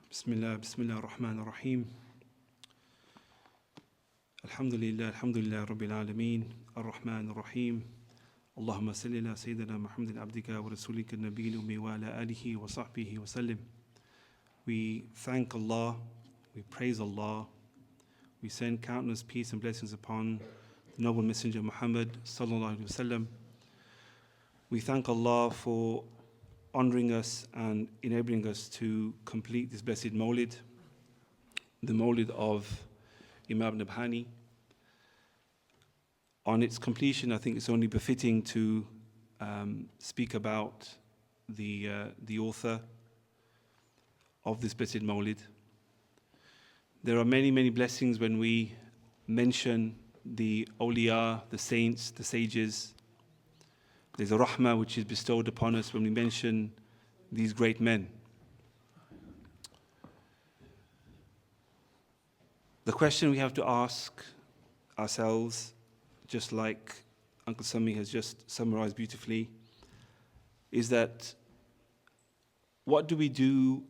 Bismillah ar-Rahman ar-Rahim. Alhamdulillah Rabbil Alameen, ar-Rahman ar-Rahim. Allahumma salli ala Sayyidina Muhammadin abdika wa rasulika nabiyil ummi wa ala alihi wa sahbihi wa sallim. We thank Allah, we praise Allah, we send countless peace and blessings upon the noble messenger Muhammad sallallahu alaihi wasallam. We thank Allah for honoring us and enabling us to complete this blessed Mawlid, the Mawlid of Imam Nabhani. On its completion, I think it's only befitting to speak about the author of this blessed Mawlid. There are many, many blessings when we mention the awliya, the saints, the sages. There's a rahmah which is bestowed upon us when we mention these great men. The question we have to ask ourselves, just like Uncle Sami has just summarized beautifully, is that what do we do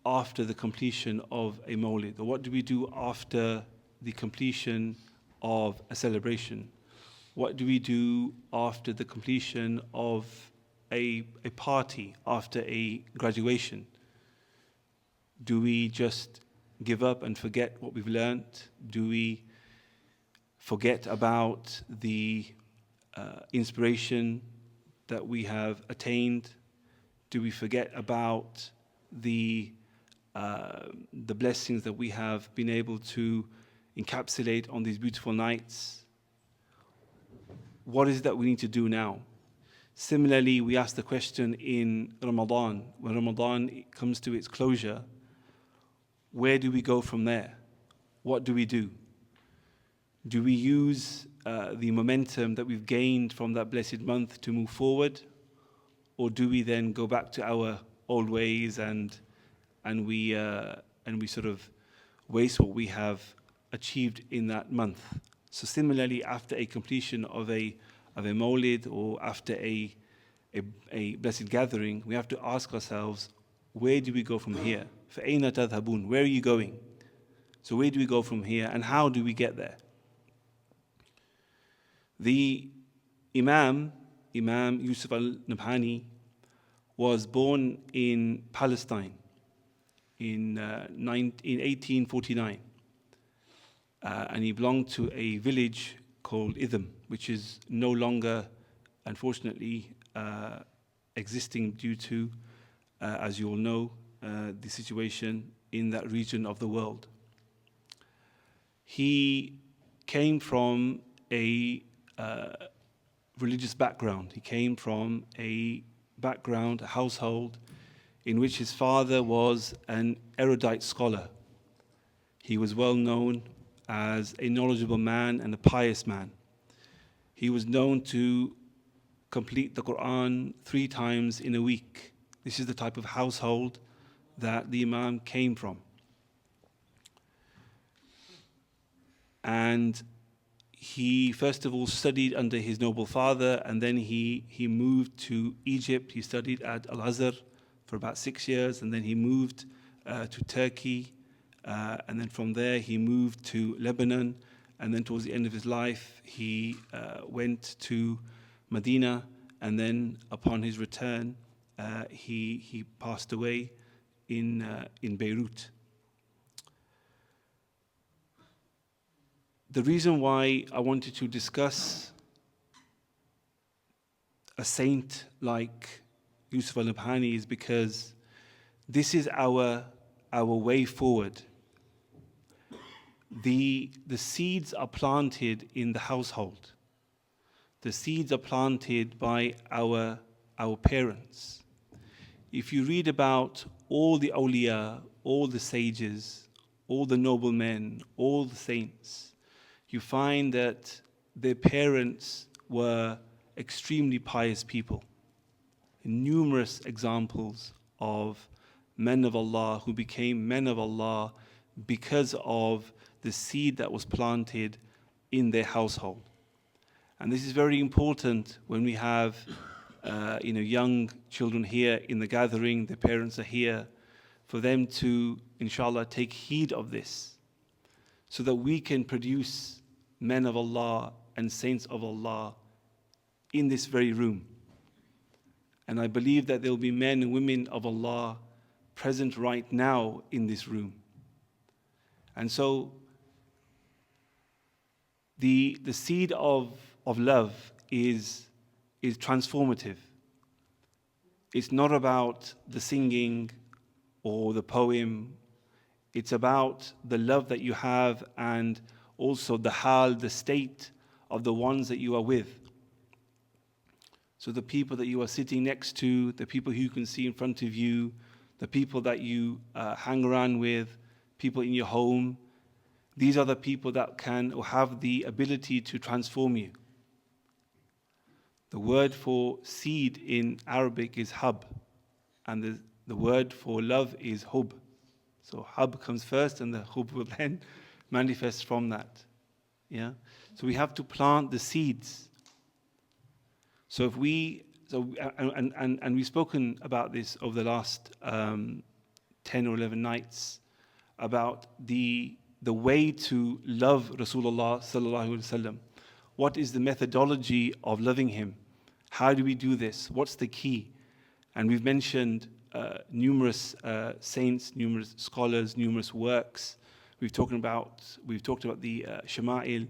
after the completion of a Mawlid? Or what do we do after the completion of a celebration? What do we do after the completion of a party, after a graduation? Do we just give up and forget what we've learnt? Do we forget about the inspiration that we have attained? Do we forget about the blessings that we have been able to encapsulate on these beautiful nights? What is it that we need to do now? Similarly, we ask the question in Ramadan. When Ramadan comes to its closure, where do we go from there? What do we do? Do we use the momentum that we've gained from that blessed month to move forward? Or do we then go back to our old ways and we sort of waste what we have achieved in that month? So similarly, after a completion of a Mawlid or after a blessed gathering, we have to ask ourselves, where do we go from here? فَأَيْنَ تَذْهَبُونَ? Where are you going? So where do we go from here and how do we get there? The Imam Yusuf al-Nabhani was born in Palestine in 1849. And he belonged to a village called Idham, which is no longer, unfortunately, existing due to, as you all know, the situation in that region of the world. He came from a religious background. He came from a background, a household, in which his father was an erudite scholar. He was well known as a knowledgeable man and a pious man. He was known to complete the Quran 3 times in a week. This is the type of household that the Imam came from. And he first of all studied under his noble father, and then he moved to Egypt. He studied at Al-Qadr for about 6 years, and then he moved to Turkey. And then from there he moved to Lebanon, and then towards the end of his life he went to Medina, and then upon his return he passed away in Beirut. The reason why I wanted to discuss a saint like Yusuf al-Nabhani is because this is our way forward. The seeds are planted in the household. The seeds are planted by our parents. If you read about all the awliya, all the sages, all the noble men, all the saints, you find that their parents were extremely pious people. Numerous examples of men of Allah who became men of Allah because of the seed that was planted in their household. And this is very important when we have young children here in the gathering, their parents are here, for them to, inshallah, take heed of this, so that we can produce men of Allah and saints of Allah in this very room. And I believe that there will be men and women of Allah present right now in this room. And so the seed of love is transformative. It's not about the singing or the poem. It's about the love that you have, and also the hal, the state of the ones that you are with. So the people that you are sitting next to, the people who you can see in front of you, the people that you hang around with, people in your home, these are the people that can or have the ability to transform you. The word for seed in Arabic is hub, and the word for love is hub. So hub comes first, and the hub will then manifest from that. Yeah. So we have to plant the seeds. So if we, and we've spoken about this over the last 10 or 11 nights, about the way to love Rasulullah sallallahu alaihi wasallam. What is the methodology of loving him? How do we do this? What's the key? And we've mentioned numerous saints, numerous scholars, numerous works. We've talked about the Shama'il.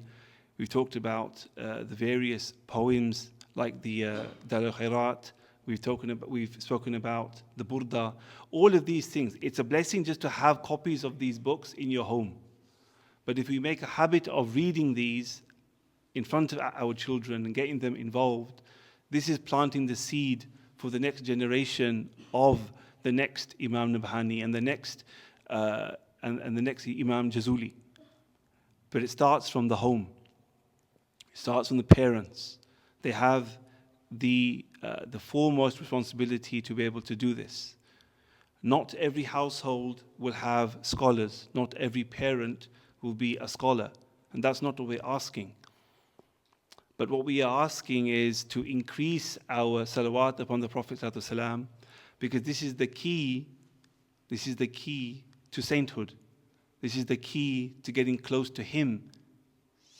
We've talked about the various poems like the Dal al-Khairat. We've spoken about the Burda. All of these things. It's a blessing just to have copies of these books in your home. But if we make a habit of reading these in front of our children and getting them involved, this is planting the seed for the next generation of the next Imam Nabhani and the next Imam Jazuli. But it starts from the home. It starts from the parents. They have the foremost responsibility to be able to do this. Not every household will have scholars. Not every parent will be a scholar. And that's not what we're asking. But what we are asking is to increase our salawat upon the Prophet ﷺ, because this is the key to sainthood. This is the key to getting close to him,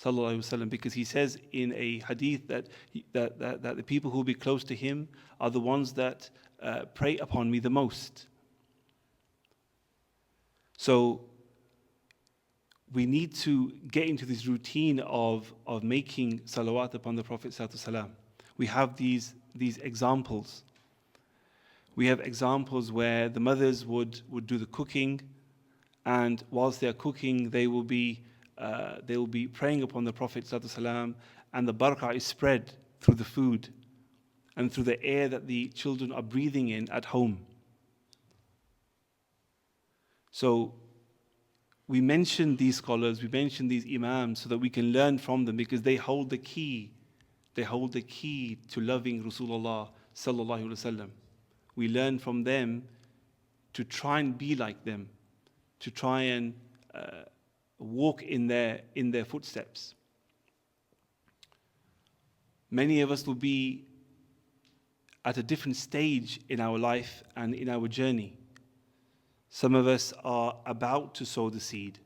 sallallahu alaihi wasallam, because he says in a hadith that the people who will be close to him are the ones that pray upon me the most. So we need to get into this routine of making salawat upon the Prophet ﷺ. We have these examples. We have examples where the mothers would do the cooking, and whilst they are cooking, they will be praying upon the Prophet ﷺ, and the barakah is spread through the food and through the air that the children are breathing in at home. So we mention these scholars, we mention these imams so that we can learn from them, because they hold the key. They hold the key to loving Rasulullah sallallahu alaihi wasallam. We learn from them to try and be like them, to try and walk in their footsteps. Many of us will be at a different stage in our life and in our journey. Some of us are about to sow the seed.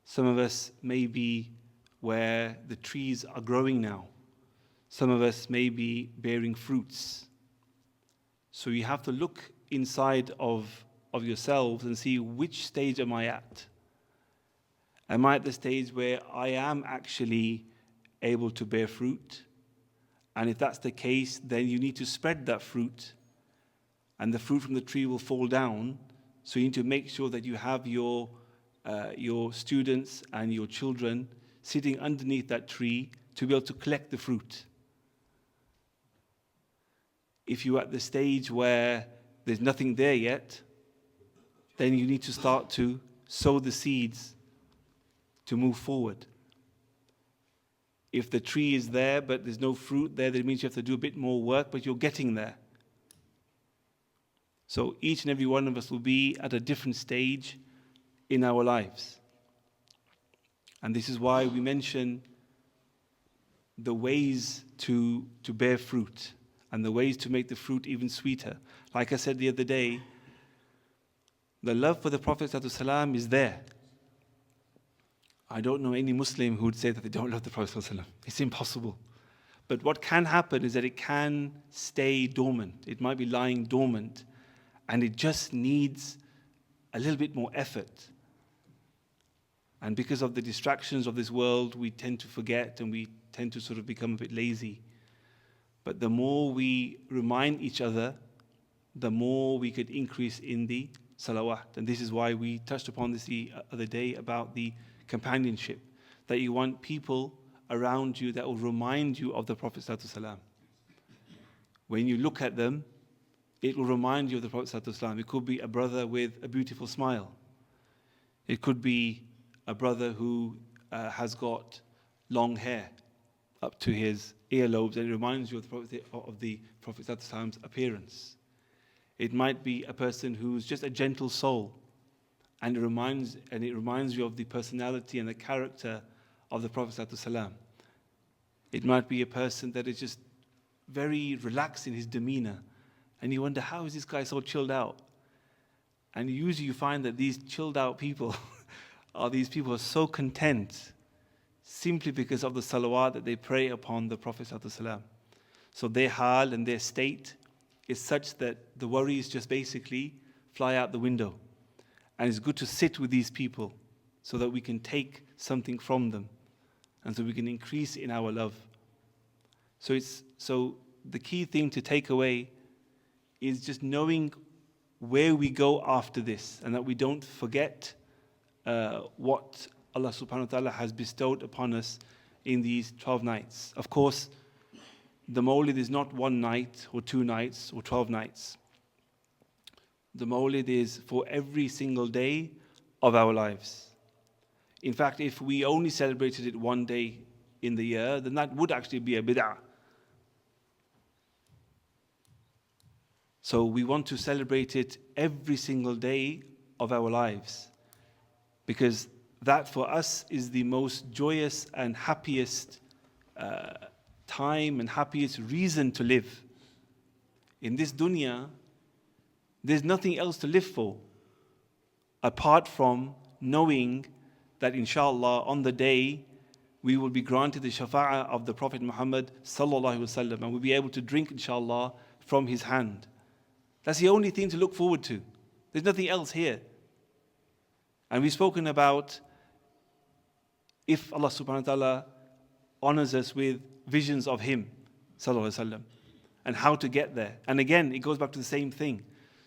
Some of us may be where the trees are growing now. Some of us may be bearing fruits. So you have to look inside of yourselves and see, which stage am I at? Am I at the stage where I am actually able to bear fruit? And if that's the case, then you need to spread that fruit, and the fruit from the tree will fall down. So you need to make sure that you have your students and your children sitting underneath that tree to be able to collect the fruit. If you're at the stage where there's nothing there yet, then you need to start to sow the seeds to move forward. If the tree is there but there's no fruit there, that means you have to do a bit more work, but you're getting there. So each and every one of us will be at a different stage in our lives. And this is why we mention the ways to bear fruit and the ways to make the fruit even sweeter. Like I said the other day, The love for the Prophet ﷺ is there. I don't know any Muslim who would say that they don't love the Prophet ﷺ. It's impossible. But what can happen is that it can stay dormant. It might be lying dormant, and it just needs a little bit more effort. And because of the distractions of this world, we tend to forget and we tend to sort of become a bit lazy. But the more we remind each other, the more we could increase in the salawat. And this is why we touched upon this the other day about the companionship, that you want people around you that will remind you of the Prophet ﷺ. When you look at them, it will remind you of the Prophet ﷺ. It could be a brother with a beautiful smile. It could be a brother who has got long hair up to his earlobes, and it reminds you of the Prophet ﷺ's appearance. It might be a person who's just a gentle soul, and it reminds you of the personality and the character of the Prophet ﷺ. It might be a person that is just very relaxed in his demeanor, and you wonder, how is this guy so chilled out? And usually you find that these chilled out people are these people who are so content simply because of the salawat that they pray upon the Prophet ﷺ. So their hal and their state is such that the worries just basically fly out the window. And it's good to sit with these people so that we can take something from them, and so we can increase in our love. So the key thing to take away is just knowing where we go after this, and that we don't forget what Allah subhanahu wa ta'ala has bestowed upon us in these 12 nights. Of course, the Mawlid is not 1 night or 2 nights or 12 nights. The Mawlid is for every single day of our lives. In fact, if we only celebrated it 1 day in the year, then that would actually be a bid'ah. So we want to celebrate it every single day of our lives, because that for us is the most joyous and happiest time and happiest reason to live. In this dunya, there's nothing else to live for apart from knowing that inshallah on the day we will be granted the shafa'ah of the Prophet Muhammad sallallahu alaihi wasallam, and we'll be able to drink inshallah from his hand. That's the only thing to look forward to. There's nothing else here. And we've spoken about if Allah subhanahu wa ta'ala honors us with visions of him sallallahu alaihi wasallam, and how to get there. And again, it goes back to the same thing.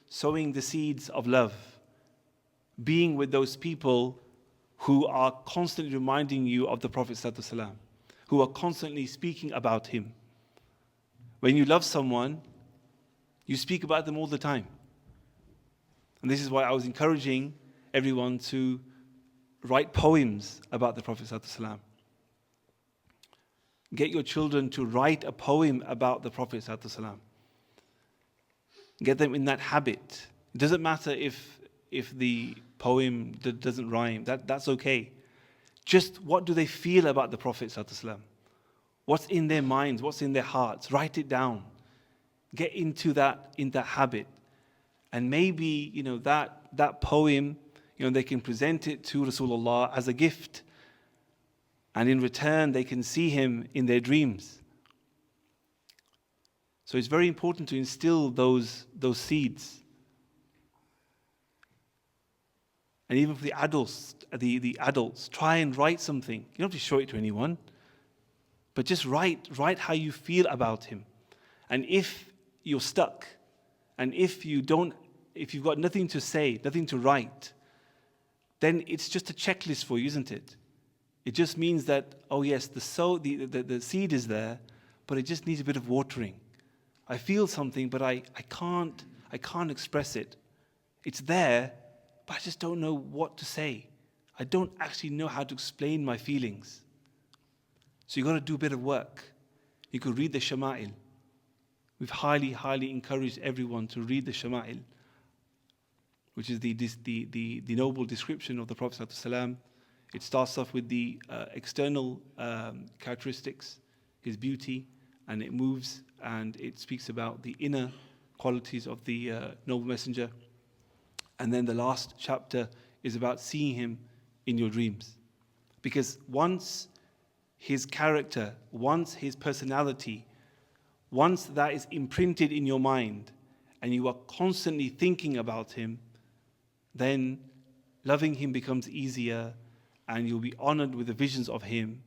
Sowing the seeds of love. Being with those people who are constantly reminding you of the Prophet ﷺ, who are constantly speaking about him. When you love someone, you speak about them all the time. And this is why I was encouraging everyone to write poems about the Prophet ﷺ. Get your children to write a poem about the Prophet ﷺ. Get them in that habit. It doesn't matter if the poem doesn't rhyme. That's okay. Just what do they feel about the Prophet ﷺ? What's in their minds? What's in their hearts? Write it down. Get into that habit. And maybe, that poem, they can present it to Rasulullah as a gift. And in return, they can see him in their dreams. So it's very important to instill those seeds. And even for the adults, try and write something. You don't have to show it to anyone, but just write how you feel about him. And if you're stuck, and if you've got nothing to say, nothing to write, then it's just a checklist for you, isn't it? It just means that, oh yes, the seed is there, but it just needs a bit of watering. I feel something, but I can't express it. It's there, but I just don't know what to say. I don't actually know how to explain my feelings. So you've got to do a bit of work. You could read the Shama'il. We've highly encouraged everyone to read the Shama'il, which is the noble description of the Prophet ﷺ. It starts off with the external characteristics, his beauty, and it moves and it speaks about the inner qualities of the noble messenger. And then the last chapter is about seeing him in your dreams. Because once his character, once his personality, once that is imprinted in your mind and you are constantly thinking about him, then loving him becomes easier and you'll be honored with the visions of him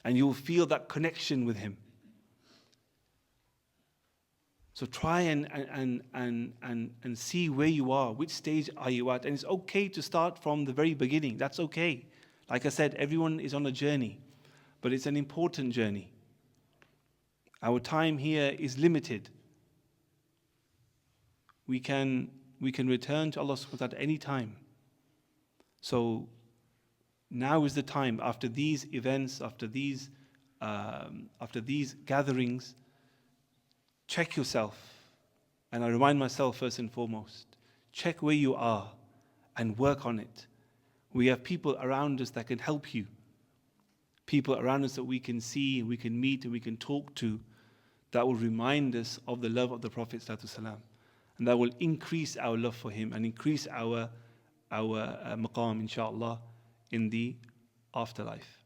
and you'll feel that connection with him. So try and see where you are, which stage are you at. And it's okay to start from the very beginning. That's okay. Like I said, everyone is on a journey, but it's an important journey. Our time here is limited. We can return to Allah subhanahu wa ta'ala at any time. So now is the time, after these events, after these gatherings, check yourself. And I remind myself first and foremost, check where you are and work on it. We have people around us that can help you. People around us that we can see, we can meet, and we can talk to, that will remind us of the love of the Prophet ﷺ, and that will increase our love for him and increase our maqam, inshaAllah, in the afterlife.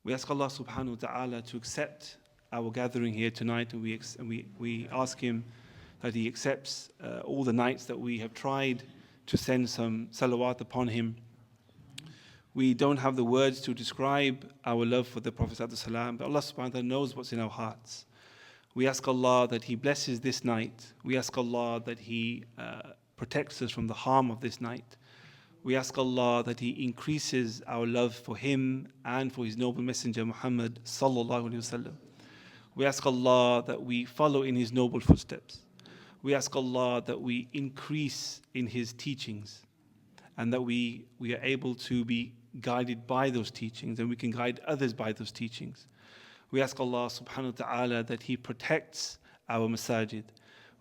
We ask Allah subhanahu wa ta'ala to accept our gathering here tonight, and we ask him that he accepts all the nights that we have tried to send some salawat upon him. We don't have the words to describe our love for the Prophet ﷺ, but Allah subhanahu wa ta'ala knows what's in our hearts. We ask Allah that he blesses this night. We ask Allah that he protects us from the harm of this night. We ask Allah that he increases our love for him and for his noble messenger Muhammad sallallahu alaihi wasallam. We ask Allah that we follow in his noble footsteps. We ask Allah that we increase in his teachings and that we are able to be guided by those teachings and we can guide others by those teachings. We ask Allah subhanahu wa ta'ala that he protects our masajid.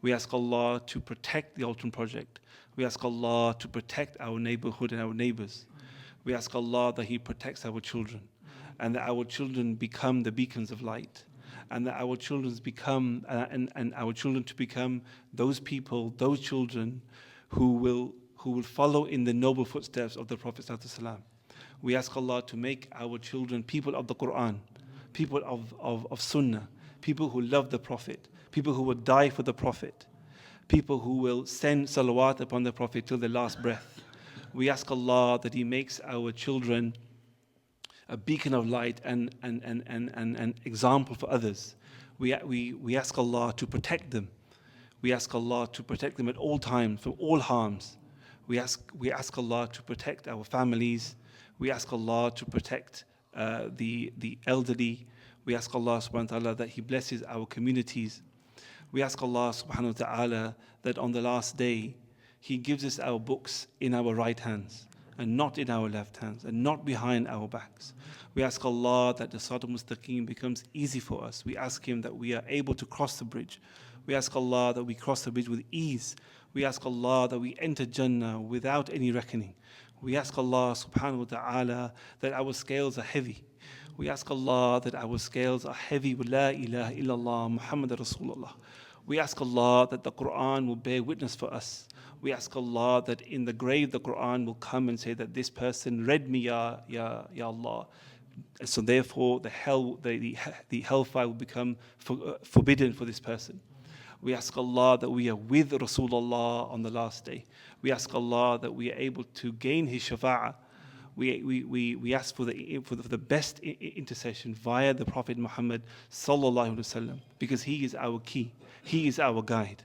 We ask Allah to protect the Olton Project. We ask Allah to protect our neighborhood and our neighbors. We ask Allah that he protects our children and that our children become the beacons of light, and that our children become and our children to become those people, those children who will follow in the noble footsteps of the Prophet ﷺ. We ask Allah to make our children people of the Quran, people of Sunnah, people who love the Prophet, people who will die for the Prophet, people who will send salawat upon the Prophet till their last breath. We ask Allah that he makes our children a beacon of light and an example for others. We ask Allah to protect them. We ask Allah to protect them at all times from all harms. We ask Allah to protect our families. We ask Allah to protect the elderly. We ask Allah subhanahu wa ta'ala that he blesses our communities. We ask Allah subhanahu wa ta'ala that on the last day he gives us our books in our right hands and not in our left hands and not behind our backs. We ask Allah that the Sirat al-Mustaqim becomes easy for us. We ask him that we are able to cross the bridge. We ask Allah that we cross the bridge with ease. We ask Allah that we enter Jannah without any reckoning. We ask Allah subhanahu wa ta'ala that our scales are heavy. We ask Allah that our scales are heavy with La ilaha illallah Muhammad Rasulullah. We ask Allah that the Quran will bear witness for us. We ask Allah that in the grave the Quran will come and say that this person read me ya Allah. So therefore the hellfire will become forbidden for this person. We ask Allah that we are with Rasulullah on the last day. We ask Allah that we are able to gain his shafa'ah. We ask for the best intercession via the Prophet Muhammad sallallahu alaihi wasallam, because he is our key. He is our guide.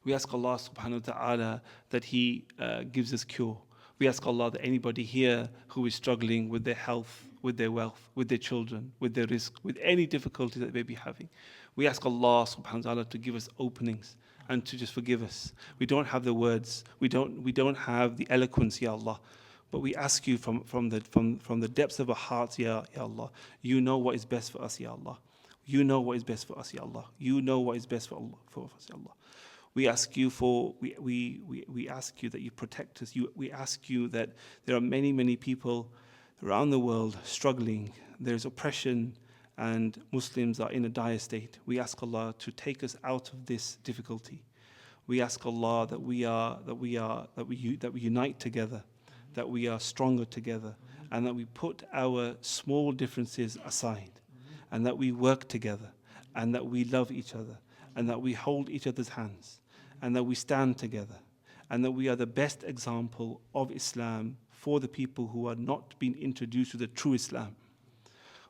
We ask Allah subhanahu wa ta'ala that he gives us cure. We ask Allah that anybody here who is struggling with their health, with their wealth, with their children, with their risk, with any difficulty that they may be having, we ask Allah subhanahu wa ta'ala to give us openings and to just forgive us. We don't have the words, we don't have the eloquence, Ya Allah. But we ask you from the depths of our hearts, Ya Allah, you know what is best for us, Ya Allah. You know what is best for us, Ya Allah. You know what is best for us, Ya Allah. We ask you we ask you that you protect us. We ask you that there are many people around the world struggling. There's oppression and Muslims are in a dire state. We ask Allah to take us out of this difficulty. We ask Allah that we unite together, that we are stronger together, and that we put our small differences aside, and that we work together, and that we love each other, and that we hold each other's hands, and that we stand together, and that we are the best example of Islam for the people who are not being introduced to the true Islam.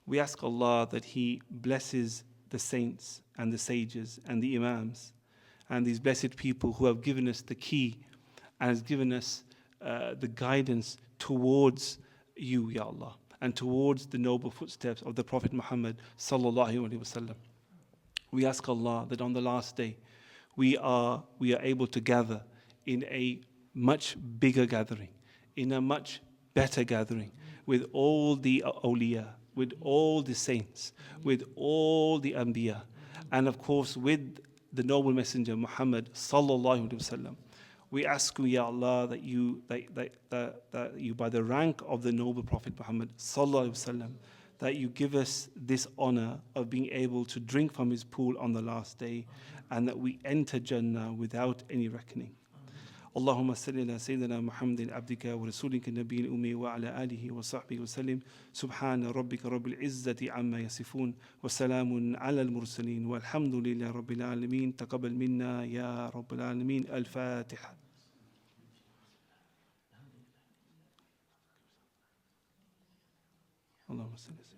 We ask Allah that He blesses the saints and the sages and the imams and these blessed people who have given us the key and has given us the guidance towards you, Ya Allah, and towards the noble footsteps of the Prophet Muhammad sallallahu alaihi wasallam. We ask Allah that on the last day we are able to gather in a much bigger gathering, in a much better gathering, with all the awliya, with all the saints, with all the anbiya, and of course with the noble messenger Muhammad sallallahu alaihi wasallam. We ask you, Ya Allah, that you by the rank of the noble Prophet Muhammad sallallahu alaihi wasallam, that you give us this honor of being able to drink from his pool on the last day, and that we enter Jannah without any reckoning. اللهم صل على سيدنا محمد عبدك ورسولك النبي الأمي وعلى آله وصحبه وسلم. سبحان ربك رب العزة عما يصفون وسلام على المرسلين والحمد لله رب العالمين. تقبل منا يا رب العالمين. الفاتحة. اللهم صل على